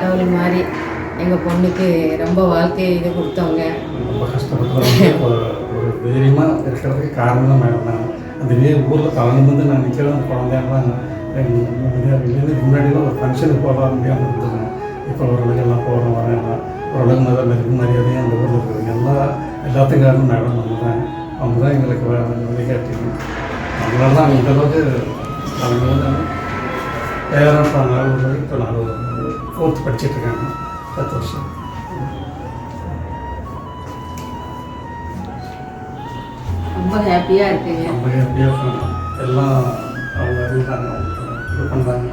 கடவுள் மாதிரி எங்கள் பொண்ணுக்கு ரொம்ப வாழ்க்கை இது கொடுத்தவங்க. ரொம்ப கஷ்டப்பட்டு ஒரு தைரியமாக இருக்கிறதுக்கு காரணம் மேடம். நான் அதுவே ஊரில் தளர்ந்து நான் நிற்கிற அந்த குழந்தையெல்லாம் முன்னாடிலாம் ஒரு ஃபங்க்ஷனுக்கு போக முடியாமல் இருந்ததுங்க. இப்போ ஓரளவுக்கு எல்லாம் போகிறோம் வரேன். ஓரளவுக்கு முதல் மரியாதையும் அந்த ஊரில் இருக்குதுங்க. எல்லாத்துக்கும் காரணம் மேடம் அவங்க தான் எங்களுக்கு வழிகாட்டிங்க. அவங்களால தான் இந்த அளவுக்கு அவங்க வந்து பேரண்ட்ஸ் இப்போ நான் 4th படிச்சுட்ருக்காங்க. 10 வருஷம். ரொம்ப ஹாப்பியாக இருக்குங்க. ரொம்ப ஹாப்பியாக இருக்காங்க. எல்லாம் அவங்க இருந்தாங்க, இது பண்ணுறாங்க.